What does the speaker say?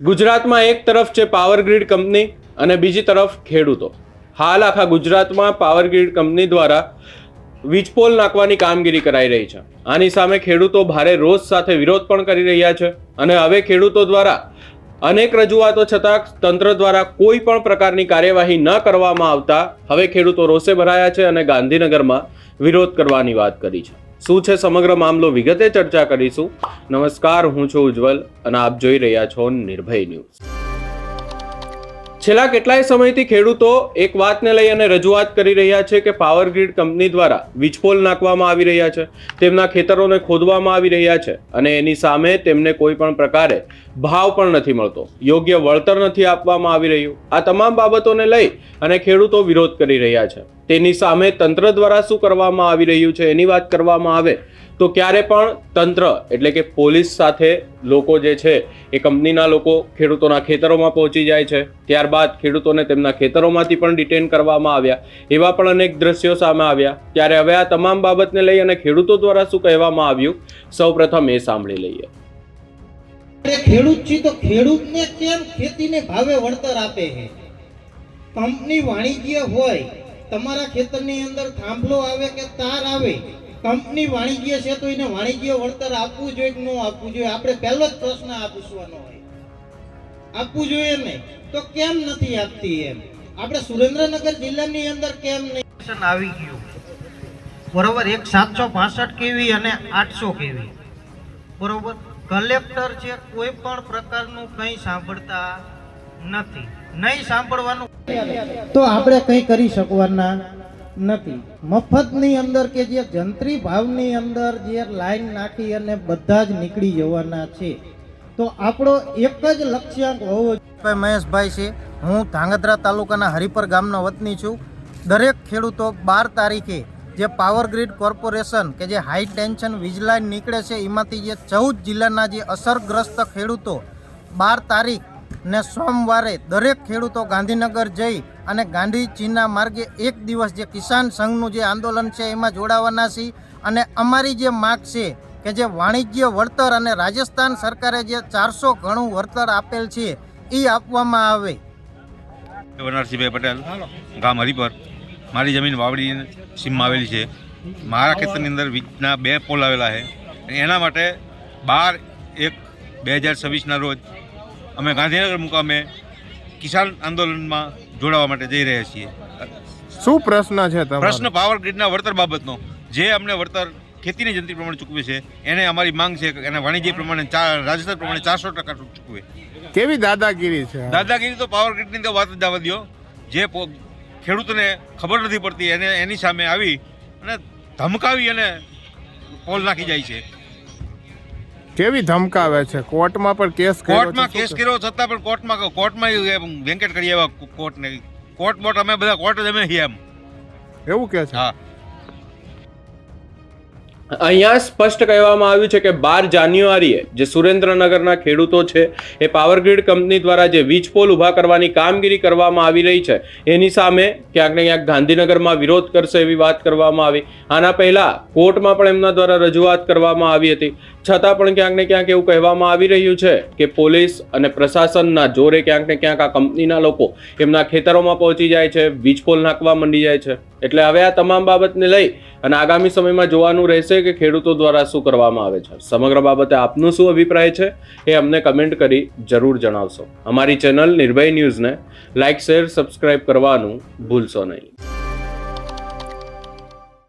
ગુજરાતમાં એક તરફ છે પાવર ગ્રીડ કંપની અને બીજી તરફ ખેડૂતો. હાલ આખા ગુજરાતમાં પાવર ગ્રીડ કંપની દ્વારા વીજપોલ નાખવાની કામગીરી કરાઈ રહી છે. આની સામે ખેડૂતો ભારે રોષ સાથે વિરોધ પણ કરી રહ્યા છે અને હવે ખેડૂતો દ્વારા અનેક રજૂઆતો છતાં તંત્ર દ્વારા કોઈ પણ પ્રકારની કાર્યવાહી ન કરવામાં આવતા હવે ખેડૂતો રોષે ભરાયા છે અને ગાંધીનગરમાં વિરોધ કરવાની વાત કરી છે. શું છે સમગ્ર મામલો વિગતે ચર્ચા કરીશું. નમસ્કાર, હું છું ઉજ્જવલ અને આપ જોઈ રહ્યા છો નિર્ભય ન્યૂઝ. છેલ્લા કેટલાય સમયથી ખેડૂતો એક વાતને લઈ અને રજૂઆત કરી રહ્યા છે કે પાવર ગ્રીડ કંપની દ્વારા વીજપોલ નાખવામાં આવી રહ્યા છે, તેમના ખેતરોને ખોદવામાં આવી રહ્યા છે અને એની સામે તેમને કોઈ પણ પ્રકારે ભાવ પણ નથી મળતો, યોગ્ય વળતર નથી આપવામાં આવી રહ્યું. આ તમામ બાબતોને લઈ અને ખેડૂતો વિરોધ કરી રહ્યા છે. તેની સામે તંત્ર દ્વારા શું કરવામાં આવી રહ્યું છે એની વાત કરવામાં આવે તો ક્યારે પણ તંત્ર એટલે કે પોલીસ સાથે લોકો જે છે એ કંપનીના લોકો ખેડૂતોના ખેતરોમાં પહોંચી જાય છે. ત્યારબાદ ખેડૂતોને તેમના ખેતરોમાંથી પણ ડિટેન કરવામાં આવ્યા. એવા પણ અનેક દ્રશ્યો સામે આવ્યા. ત્યારે હવે આ તમામ બાબતને લઈ અને ખેડૂતો દ્વારા શું કહેવામાં આવ્યું, સૌપ્રથમ એ સાંભળી લઈએ. ખેડૂત છે તો ખેડૂતને કેમ ખેતીને ભાવે વળતર આપે છે? કંપની વાણિજ્ય હોય, તમારા ખેતરની અંદર થાંભલો આવે કે તાર આવે, કંપની વાણિજ્ય છે તો એને વાણિજ્ય વળતર આપવું જોઈએ કે ન આપવું જોઈએ? આપણે પહેલો જ પ્રશ્ન આ પૂછવાનો હોય. આપવું જોઈએ ને તો કેમ નથી આપતી? એમ આપણે સુરેન્દ્રનગર જિલ્લાની અંદર કેમ નહીં આવી ગયું? બરોબર, એક 765 કેવી અને 800 કેવી. બરોબર, કલેક્ટર છે કોઈ પણ પ્રકારનું કંઈ સાંભળતા નથી, નહીં સાંભળવાનું તો આપણે કંઈ કરી શકવાના નથી. મફતની અંદર કે જે જંત્રી ભાવની અંદર જે લાઈન નાખી અને બધા જ નીકળી જવાના છે, તો આપણો એક જ લક્ષ્યાંક હોવો જોઈએ. મહેશભાઈ છે, હું ધાંગધ્રા તાલુકાના હરિપર ગામનો વતની છું. દરેક ખેડૂતો 12 તારીખે જે પાવર ગ્રીડ કોર્પોરેશન કે જે હાઈ ટેન્શન વીજ લાઈન નીકળે છે એમાંથી જે 14 જિલ્લાના જે અસરગ્રસ્ત ખેડૂતો 12 તારીખ ને સોમવારે દરેક ખેડૂતો ગાંધીનગર જઈ અને ગાંધીજીના માર્ગે એક દિવસ જે કિસાન સંઘનું જે આંદોલન છે એમાં જોડાવાના છે. અને અમારી જે માગ છે કે જે વાણિજ્ય વળતર અને રાજસ્થાન સરકારે જે 400 ગણું વળતર આપેલ છે એ આપવામાં આવે. વનરસિંહભાઈ પટેલ, ગામ હરિપર. મારી જમીન વાવડી સીમમાં આવેલી છે. મારા ખેતરની અંદર વીજના 2 પોલ આવેલા છે. એના માટે 12/1/2026ના રોજ અમે ગાંધીનગર મુકામે કિસાન આંદોલનમાં જોડાવા માટે જઈ રહ્યા છીએ. શું પ્રશ્ન છે તમારો? પ્રશ્ન પાવર ગ્રીડના વળતર બાબતનો. જે અમને વળતર ખેતીની જંત્રી પ્રમાણે ચૂકવે છે એને અમારી માંગ છે કે એને વાણિજ્ય પ્રમાણે રાજસ્થાન પ્રમાણે 400% ચૂકવે. કેવી દાદાગીરી છે? દાદાગીરી તો પાવર ગ્રીડની તો વાત જ જવા દો. જે ખેડૂતોને ખબર નથી પડતી એને એની સામે આવી અને ધમકાવી અને પોલ નાખી જાય છે. કેવી ધમકાવે છે? કોર્ટમાં પણ કેસ કર્યો? કોર્ટમાં કેસ કર્યો છતાં પણ કોર્ટમાં વેંકેટ કરી આવ્યા. કોર્ટ બોટ અમે બધા કોર્ટ જ અમે એમ એવું કે છે? હા. અહીંયા સ્પષ્ટ કહેવામાં આવ્યું છે કે 12 જાન્યુઆરીએ જે સુરેન્દ્રનગરના ખેડૂતો છે એ પાવર ગ્રીડ કંપની દ્વારા જે વીજ પોલ ઊભા કરવાની કામગીરી કરવામાં આવી રહી છે એની સામે ક્યાંક ને ક્યાંક ગાંધીનગરમાં વિરોધ કરશે એવી વાત કરવામાં આવી. આના પહેલા કોર્ટમાં પણ એમના દ્વારા રજૂઆત કરવામાં આવી હતી. છતાં પણ ક્યાંક ને ક્યાંક એવું કહેવામાં આવી રહ્યું છે કે પોલીસ અને પ્રશાસનના જોરે ક્યાંક ને ક્યાંક આ કંપનીના લોકો એમના ખેતરોમાં પહોંચી જાય છે, વીજ પોલ નાખવા માંડી જાય છે. એટલે હવે આ તમામ બાબતને લઈ અને આગામી સમયમાં જોવાનું રહેશે કે ખેડૂતો દ્વારા શું કરવામાં આવે છે. સમગ્ર બાબતે આપનું શું અભિપ્રાય છે એ અમને કમેન્ટ કરી જરૂર જણાવશો. અમારી ચેનલ નિર્ભય ન્યૂઝને લાઇક, શેર, સબસ્ક્રાઇબ કરવાનું ભૂલશો નહીં.